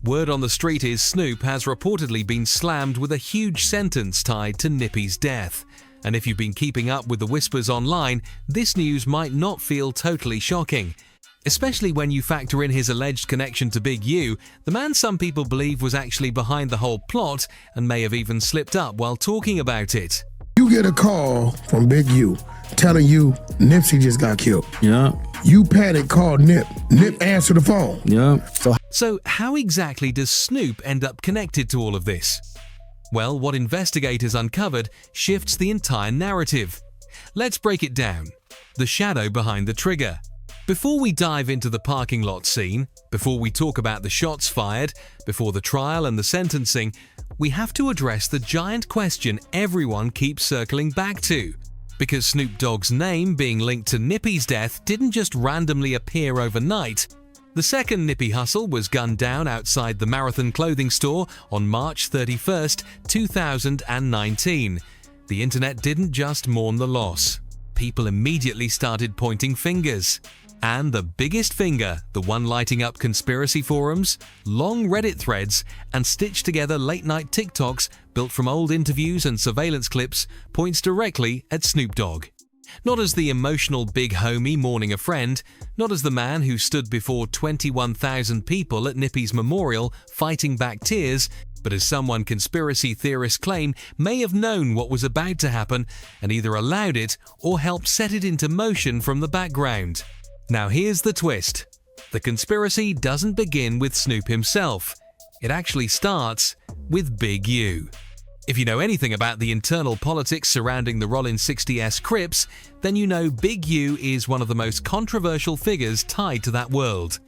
Word on the street is Snoop has reportedly been slammed with a huge sentence tied to Nippy's death. And if you've been keeping up with the whispers online, this news might not feel totally shocking. Especially when you factor in his alleged connection to Big U, the man some people believe was actually behind the whole plot and may have even slipped up while talking about it. You get a call from Big U telling you Nipsey just got killed. Yeah. You panic, call Nip. Nip answer the phone. Yeah. So how exactly does Snoop end up connected to all of this? Well, what investigators uncovered shifts the entire narrative. Let's break it down. The shadow behind the trigger. Before we dive into the parking lot scene, before we talk about the shots fired, before the trial and the sentencing, we have to address the giant question everyone keeps circling back to. Because Snoop Dogg's name being linked to Nippy's death didn't just randomly appear overnight. The second Nipsey Hussle was gunned down outside the Marathon clothing store on March 31st, 2019. The internet didn't just mourn the loss. People immediately started pointing fingers. And the biggest finger, the one lighting up conspiracy forums, long Reddit threads, and stitched together late-night TikToks built from old interviews and surveillance clips, points directly at Snoop Dogg. Not as the emotional big homie mourning a friend, not as the man who stood before 21,000 people at Nippy's memorial fighting back tears, but as someone conspiracy theorists claim may have known what was about to happen and either allowed it or helped set it into motion from the background. Now here's the twist. The conspiracy doesn't begin with Snoop himself. It actually starts with Big U. If you know anything about the internal politics surrounding the Rollin 60s Crips, then you know Big U is one of the most controversial figures tied to that world.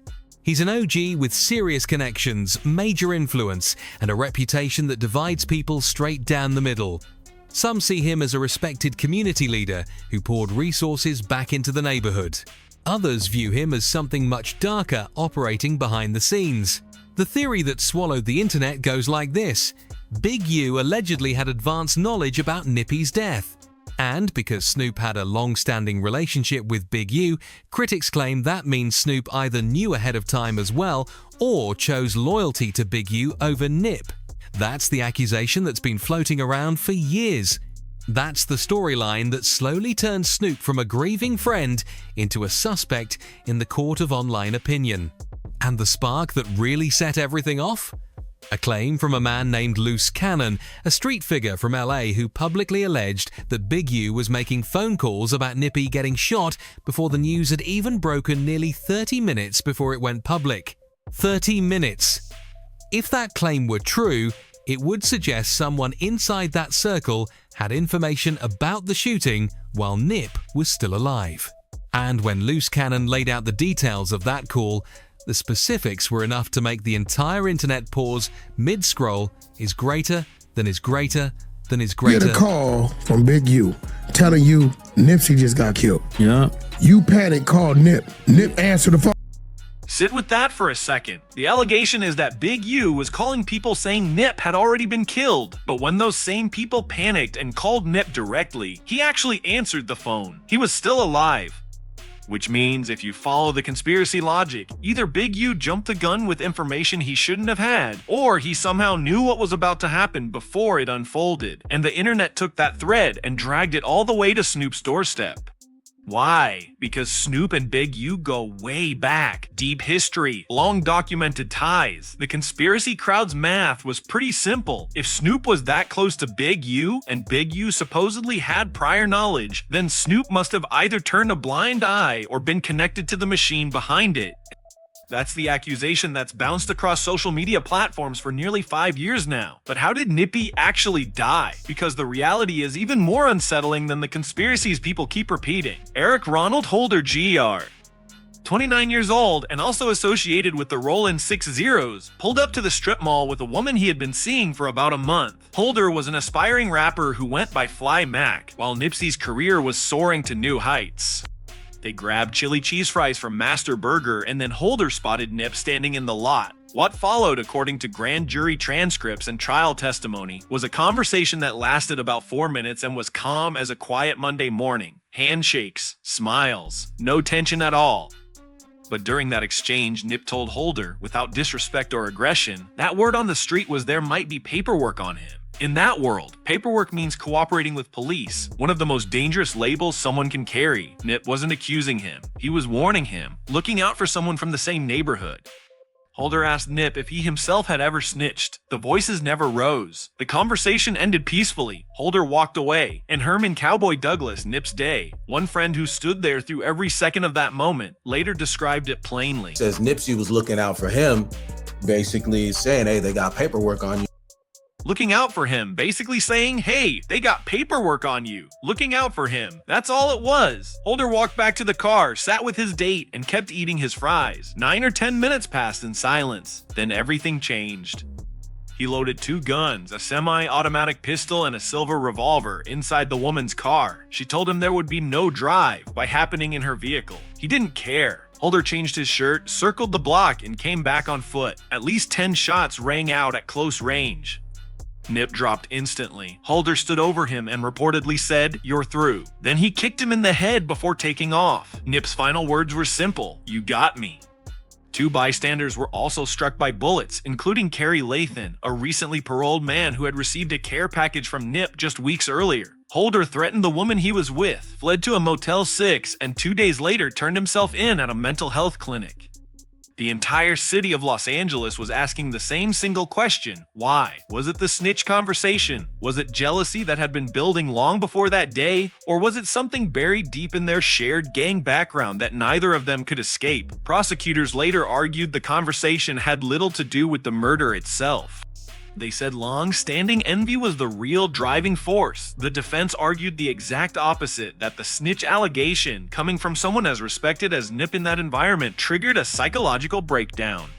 He's an OG with serious connections, major influence, and a reputation that divides people straight down the middle. Some see him as a respected community leader who poured resources back into the neighborhood. Others view him as something much darker operating behind the scenes. The theory that swallowed the internet goes like this. Big U allegedly had advanced knowledge about Nippy's death. And because Snoop had a long-standing relationship with Big U, critics claim that means Snoop either knew ahead of time as well or chose loyalty to Big U over Nip. That's the accusation that's been floating around for years. That's the storyline that slowly turned Snoop from a grieving friend into a suspect in the court of online opinion. And the spark that really set everything off? A claim from a man named Loose Cannon, a street figure from LA who publicly alleged that Big U was making phone calls about Nippy getting shot before the news had even broken nearly 30 minutes before it went public. 30 minutes! If that claim were true, it would suggest someone inside that circle had information about the shooting while Nip was still alive. And when Loose Cannon laid out the details of that call, the specifics were enough to make the entire internet pause mid-scroll is greater than is greater than is greater. You get a call from Big U telling you Nipsey just got killed. Yeah. You panic, call Nip. Nip answer the phone. Sit with that for a second. The allegation is that Big U was calling people saying Nip had already been killed. But when those same people panicked and called Nip directly, he actually answered the phone. He was still alive. Which means if you follow the conspiracy logic, either Big U jumped the gun with information he shouldn't have had, or he somehow knew what was about to happen before it unfolded, and the internet took that thread and dragged it all the way to Snoop's doorstep. Why? Because Snoop and Big U go way back. Deep history, long documented ties. The conspiracy crowd's math was pretty simple. If Snoop was that close to Big U, and Big U supposedly had prior knowledge, then Snoop must have either turned a blind eye or been connected to the machine behind it. That's the accusation that's bounced across social media platforms for nearly 5 years now. But how did Nippy actually die? Because the reality is even more unsettling than the conspiracies people keep repeating. Eric Ronald Holder Jr., 29 years old and also associated with the Rollin 60s, pulled up to the strip mall with a woman he had been seeing for about a month. Holder was an aspiring rapper who went by Fly Mac, while Nipsey's career was soaring to new heights. They grabbed chili cheese fries from Master Burger, and then Holder spotted Nip standing in the lot. What followed, according to grand jury transcripts and trial testimony, was a conversation that lasted about 4 minutes and was calm as a quiet Monday morning. Handshakes, smiles, no tension at all. But during that exchange, Nip told Holder, without disrespect or aggression, that word on the street was there might be paperwork on him. In that world, paperwork means cooperating with police, one of the most dangerous labels someone can carry. Nip wasn't accusing him. He was warning him, looking out for someone from the same neighborhood. Holder asked Nip if he himself had ever snitched. The voices never rose. The conversation ended peacefully. Holder walked away, and Herman Cowboy Douglas, Nip's day, one friend who stood there through every second of that moment, later described it plainly. Says Nipsey was looking out for him, basically saying, hey, they got paperwork on you. Looking out for him, basically saying, hey, they got paperwork on you. Looking out for him. That's all it was. Holder walked back to the car, sat with his date, and kept eating his fries. 9 or 10 minutes passed in silence. Then everything changed. He loaded 2 guns, a semi-automatic pistol and a silver revolver, inside the woman's car. She told him there would be no drive-by happening in her vehicle. He didn't care. Holder changed his shirt, circled the block, and came back on foot. At least 10 shots rang out at close range. Nip dropped instantly. Holder stood over him and reportedly said, "You're through." Then he kicked him in the head before taking off. Nip's final words were simple, "You got me." 2 bystanders were also struck by bullets, including Kerry Lathan, a recently paroled man who had received a care package from Nip just weeks earlier. Holder threatened the woman he was with, fled to a Motel 6, and 2 days later turned himself in at a mental health clinic. The entire city of Los Angeles was asking the same single question: why? Was it the snitch conversation? Was it jealousy that had been building long before that day? Or was it something buried deep in their shared gang background that neither of them could escape? Prosecutors later argued the conversation had little to do with the murder itself. They said long-standing envy was the real driving force. The defense argued the exact opposite, that the snitch allegation, coming from someone as respected as Nip in that environment, triggered a psychological breakdown.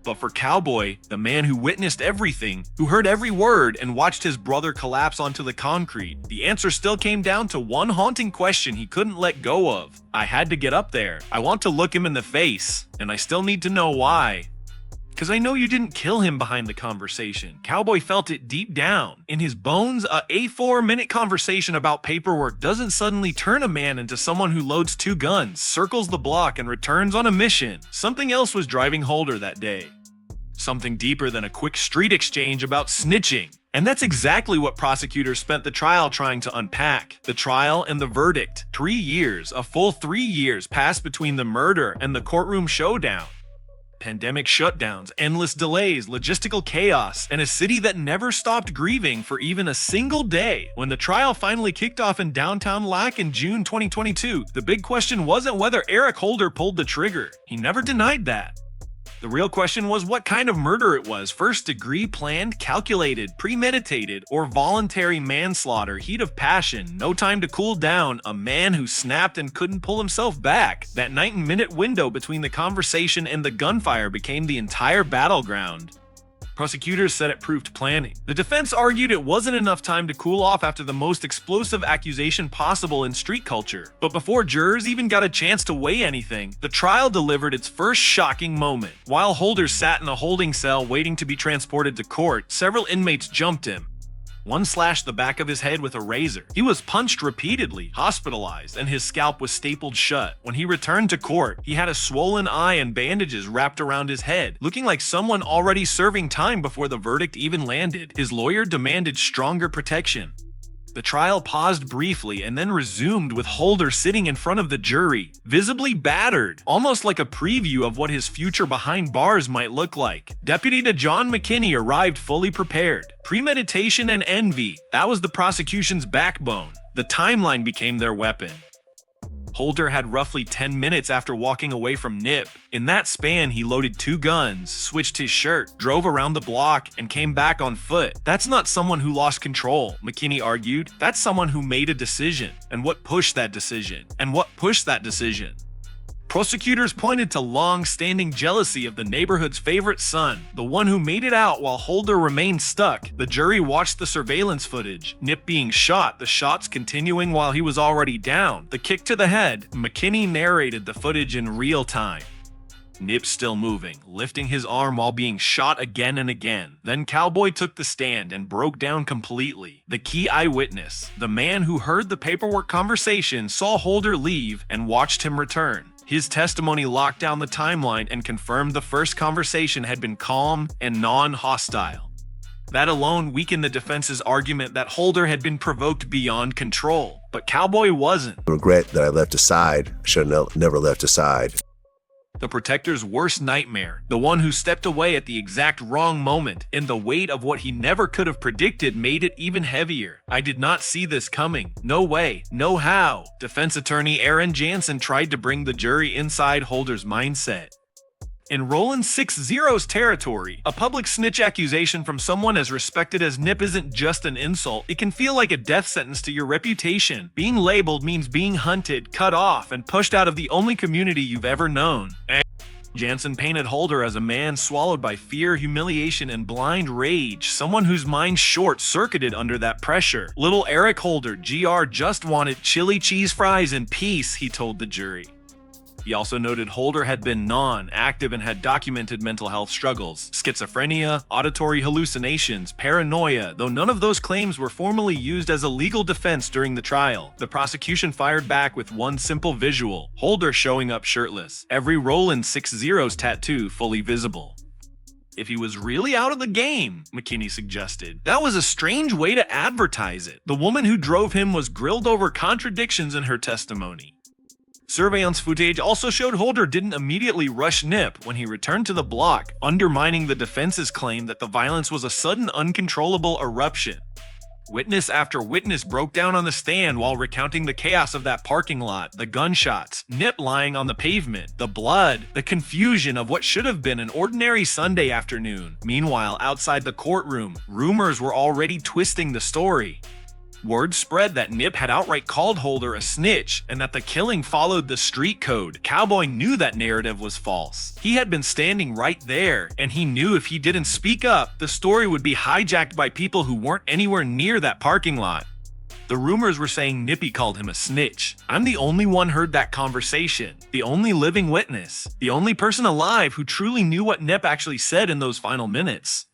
But for Cowboy, the man who witnessed everything, who heard every word and watched his brother collapse onto the concrete, the answer still came down to one haunting question he couldn't let go of. I had to get up there. I want to look him in the face, and I still need to know why. Because I know you didn't kill him behind the conversation. Cowboy felt it deep down. In his bones, a 4-minute conversation about paperwork doesn't suddenly turn a man into someone who loads 2 guns, circles the block, and returns on a mission. Something else was driving Holder that day. Something deeper than a quick street exchange about snitching. And that's exactly what prosecutors spent the trial trying to unpack. The trial and the verdict. 3 years, a full 3 years passed between the murder and the courtroom showdown. Pandemic shutdowns, endless delays, logistical chaos, and a city that never stopped grieving for even a single day. When the trial finally kicked off in downtown LAC in June 2022, the big question wasn't whether Eric Holder pulled the trigger. He never denied that. The real question was what kind of murder it was: first degree, planned, calculated, premeditated, or voluntary manslaughter, heat of passion, no time to cool down, a man who snapped and couldn't pull himself back. That 9-minute window between the conversation and the gunfire became the entire battleground. Prosecutors said it proved planning. The defense argued it wasn't enough time to cool off after the most explosive accusation possible in street culture. But before jurors even got a chance to weigh anything, the trial delivered its first shocking moment. While Holder sat in a holding cell waiting to be transported to court, several inmates jumped him. One slashed the back of his head with a razor. He was punched repeatedly, hospitalized, and his scalp was stapled shut. When he returned to court, he had a swollen eye and bandages wrapped around his head, looking like someone already serving time before the verdict even landed. His lawyer demanded stronger protection. The trial paused briefly and then resumed with Holder sitting in front of the jury, visibly battered, almost like a preview of what his future behind bars might look like. Deputy John McKinney arrived fully prepared. Premeditation and envy, that was the prosecution's backbone. The timeline became their weapon. Holder had roughly 10 minutes after walking away from Nip. In that span, he loaded 2 guns, switched his shirt, drove around the block, and came back on foot. That's not someone who lost control, McKinney argued. That's someone who made a decision. And what pushed that decision? And what pushed that decision? Prosecutors pointed to long-standing jealousy of the neighborhood's favorite son, the one who made it out while Holder remained stuck. The jury watched the surveillance footage, Nip being shot, the shots continuing while he was already down, the kick to the head. McKinney narrated the footage in real time. Nip still moving, lifting his arm while being shot again and again. Then Cowboy took the stand and broke down completely. The key eyewitness, the man who heard the paperwork conversation, saw Holder leave and watched him return. His testimony locked down the timeline and confirmed the first conversation had been calm and non-hostile. That alone weakened the defense's argument that Holder had been provoked beyond control, but Cowboy wasn't. I regret that I left aside. I should have never left aside. The protector's worst nightmare, the one who stepped away at the exact wrong moment, and the weight of what he never could have predicted made it even heavier. I did not see this coming. No way. No how. Defense attorney Aaron Jansen tried to bring the jury inside Holder's mindset. In Roland 6-0's territory, a public snitch accusation from someone as respected as Nip isn't just an insult. It can feel like a death sentence to your reputation. Being labeled means being hunted, cut off, and pushed out of the only community you've ever known. Jansen painted Holder as a man swallowed by fear, humiliation, and blind rage, someone whose mind short-circuited under that pressure. Little Eric Holder, GR, just wanted chili cheese fries and peace, he told the jury. He also noted Holder had been non-active and had documented mental health struggles, schizophrenia, auditory hallucinations, paranoia, though none of those claims were formally used as a legal defense during the trial. The prosecution fired back with one simple visual: Holder showing up shirtless, every Roland 6-0's tattoo fully visible. If he was really out of the game, McKinney suggested, that was a strange way to advertise it. The woman who drove him was grilled over contradictions in her testimony. Surveillance footage also showed Holder didn't immediately rush Nip when he returned to the block, undermining the defense's claim that the violence was a sudden, uncontrollable eruption. Witness after witness broke down on the stand while recounting the chaos of that parking lot, the gunshots, Nip lying on the pavement, the blood, the confusion of what should have been an ordinary Sunday afternoon. Meanwhile, outside the courtroom, rumors were already twisting the story. Word spread that Nip had outright called Holder a snitch and that the killing followed the street code. Cowboy knew that narrative was false. He had been standing right there, and he knew if he didn't speak up, the story would be hijacked by people who weren't anywhere near that parking lot. The rumors were saying Nippy called him a snitch. I'm the only one heard that conversation, the only living witness, the only person alive who truly knew what Nip actually said in those final minutes.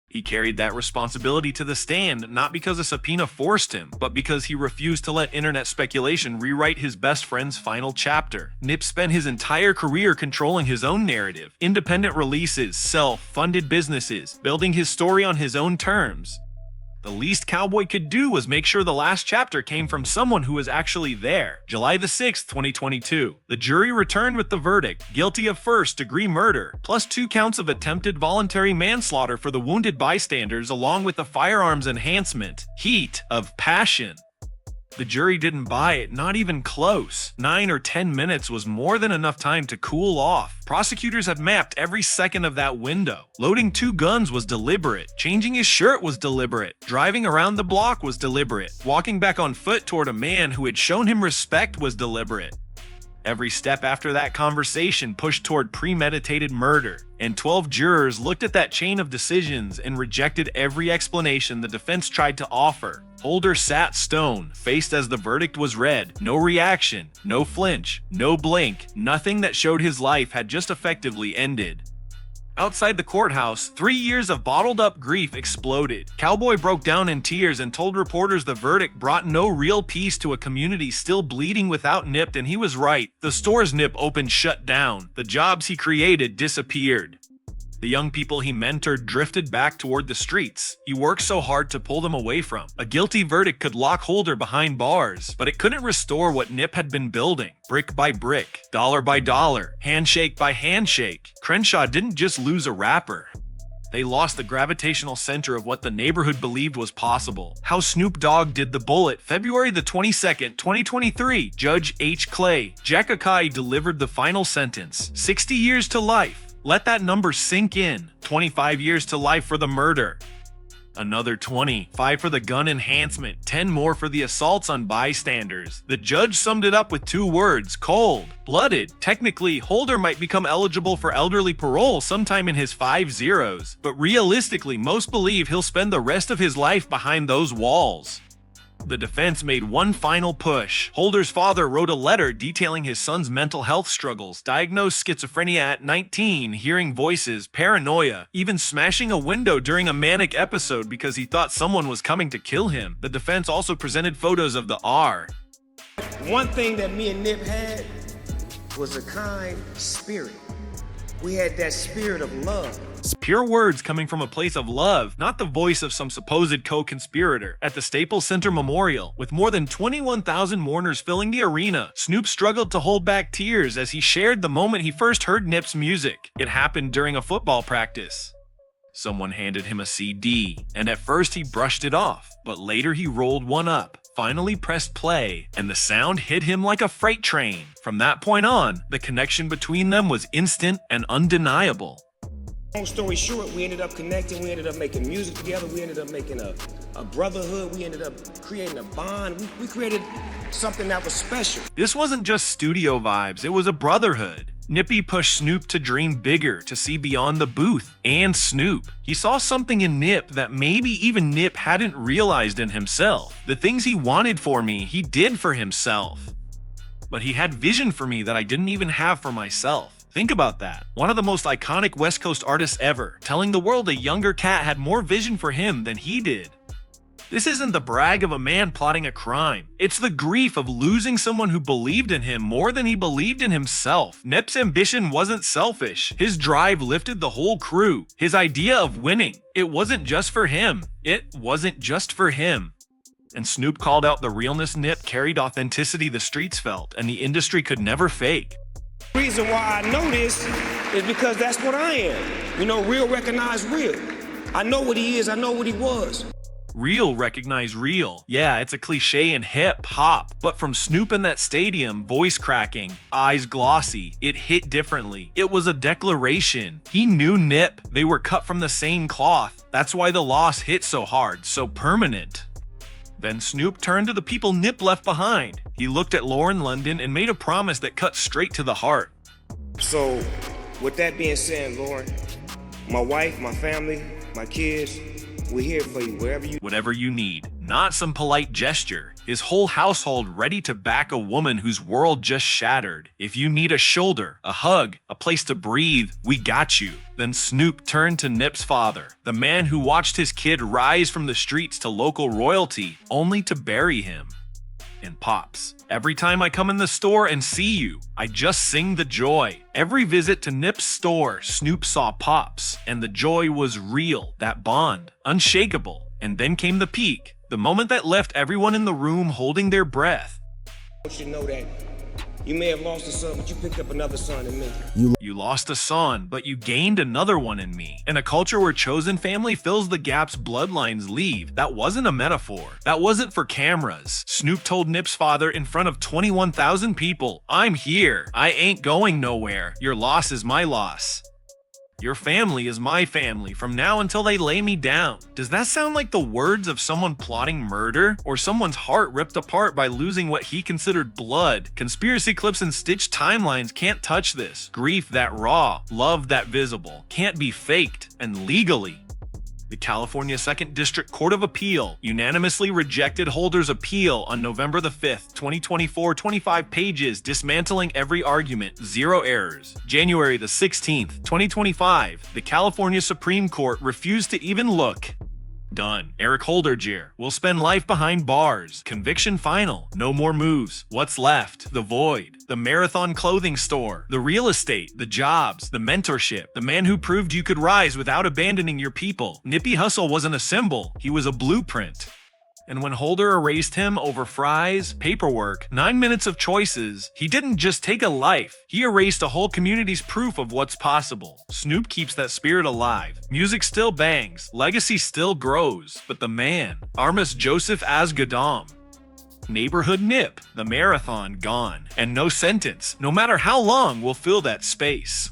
He carried that responsibility to the stand, not because a subpoena forced him, but because he refused to let internet speculation rewrite his best friend's final chapter. Nip spent his entire career controlling his own narrative, independent releases, self-funded businesses, building his story on his own terms. The least Cowboy could do was make sure the last chapter came from someone who was actually there. July the 6th, 2022. The jury returned with the verdict: guilty of first-degree murder, plus 2 counts of attempted voluntary manslaughter for the wounded bystanders, along with a firearms enhancement. Heat of passion. The jury didn't buy it, not even close. 9 or 10 minutes was more than enough time to cool off. Prosecutors had mapped every second of that window. Loading 2 guns was deliberate. Changing his shirt was deliberate. Driving around the block was deliberate. Walking back on foot toward a man who had shown him respect was deliberate. Every step after that conversation pushed toward premeditated murder, and 12 jurors looked at that chain of decisions and rejected every explanation the defense tried to offer. Holder sat stone, faced as the verdict was read. No reaction, no flinch, no blink, nothing that showed his life had just effectively ended. Outside the courthouse, 3 years of bottled-up grief exploded. Cowboy broke down in tears and told reporters the verdict brought no real peace to a community still bleeding without Nip, and he was right. The stores Nip opened shut down. The jobs he created disappeared. The young people he mentored drifted back toward the streets he worked so hard to pull them away from. A guilty verdict could lock Holder behind bars, but it couldn't restore what Nip had been building. Brick by brick, dollar by dollar, handshake by handshake. Crenshaw didn't just lose a rapper. They lost the gravitational center of what the neighborhood believed was possible. How Snoop Dogg did the bullet. February the 22nd, 2023. Judge H. Clay Jackakai delivered the final sentence. 60 years to life. Let that number sink in. 25 years to life for the murder. Another 20, 5 for the gun enhancement, 10 more for the assaults on bystanders. The judge summed it up with 2 words: cold-blooded. Technically, Holder might become eligible for elderly parole sometime in his 50s, but realistically, most believe he'll spend the rest of his life behind those walls. The defense made one final push. Holder's father wrote a letter detailing his son's mental health struggles, diagnosed schizophrenia at 19, hearing voices, paranoia, even smashing a window during a manic episode because he thought someone was coming to kill him. The defense also presented photos of the R. One thing that me and Nip had was a kind spirit. We had that spirit of love. Pure words coming from a place of love, not the voice of some supposed co-conspirator. At the Staples Center Memorial, with more than 21,000 mourners filling the arena, Snoop struggled to hold back tears as he shared the moment he first heard Nip's music. It happened during a football practice. Someone handed him a CD, and at first he brushed it off, but later he rolled one up, finally pressed play, and the sound hit him like a freight train. From that point on, the connection between them was instant and undeniable. Long story short, we ended up connecting, we ended up making music together, we ended up making a brotherhood, we ended up creating a bond, we created something that was special. This wasn't just studio vibes, it was a brotherhood. Nippy pushed Snoop to dream bigger, to see beyond the booth and Snoop. He saw something in Nip that maybe even Nip hadn't realized in himself. The things he wanted for me, he did for himself. But he had vision for me that I didn't even have for myself. Think about that. One of the most iconic West Coast artists ever, telling the world a younger cat had more vision for him than he did. This isn't the brag of a man plotting a crime. It's the grief of losing someone who believed in him more than he believed in himself. Nip's ambition wasn't selfish. His drive lifted the whole crew. His idea of winning, it wasn't just for him. It wasn't just for him. And Snoop called out the realness Nip carried, authenticity the streets felt, and the industry could never fake. The reason why I know this is because that's what I am. You know, real recognize real. I know what he is, I know what he was. Real recognize real. Yeah, it's a cliche in hip hop, but from Snoop in that stadium, voice cracking, eyes glossy, it hit differently. It was a declaration. He knew Nip. They were cut from the same cloth. That's why the loss hit so hard, so permanent. Then Snoop turned to the people Nip left behind. He looked at Lauren London and made a promise that cut straight to the heart. So, with that being said, Lauren, my wife, my family, my kids, we're here for you, whatever you need. Not some polite gesture. His whole household ready to back a woman whose world just shattered. If you need a shoulder, a hug, a place to breathe, we got you. Then Snoop turned to Nip's father, the man who watched his kid rise from the streets to local royalty, only to bury him. And Pops, every time I come in the store and see you, I just sing the joy. Every visit to Nip's store, Snoop saw Pops, and the joy was real, that bond, unshakable. And then came the peak, the moment that left everyone in the room holding their breath. I want you to know that you may have lost a son, but you picked up another son in me. You lost a son, but you gained another one in me. In a culture where chosen family fills the gaps bloodlines leave, that wasn't a metaphor. That wasn't for cameras. Snoop told Nip's father in front of 21,000 people, "I'm here. I ain't going nowhere. Your loss is my loss. Your family is my family from now until they lay me down." Does that sound like the words of someone plotting murder? Or someone's heart ripped apart by losing what he considered blood? Conspiracy clips and stitched timelines can't touch this. Grief that raw, love that visible, can't be faked, and legally. The California 2nd District Court of Appeal unanimously rejected Holder's appeal on November the 5th, 2024, 25 pages, dismantling every argument, 0 errors. January the 16th, 2025, the California Supreme Court refused to even look. Done. Eric Holder will spend life behind bars. Conviction final. No more moves. What's left? The void. The marathon clothing store. The real estate. The jobs. The mentorship. The man who proved you could rise without abandoning your people. Nipsey Hussle wasn't a symbol. He was a blueprint. And when Holder erased him over fries, paperwork, 9 minutes of choices, he didn't just take a life, he erased a whole community's proof of what's possible. Snoop keeps that spirit alive. Music still bangs, legacy still grows, but the man, Armis Joseph Asgadam, Neighborhood Nip, the marathon gone, and no sentence, no matter how long, will fill that space.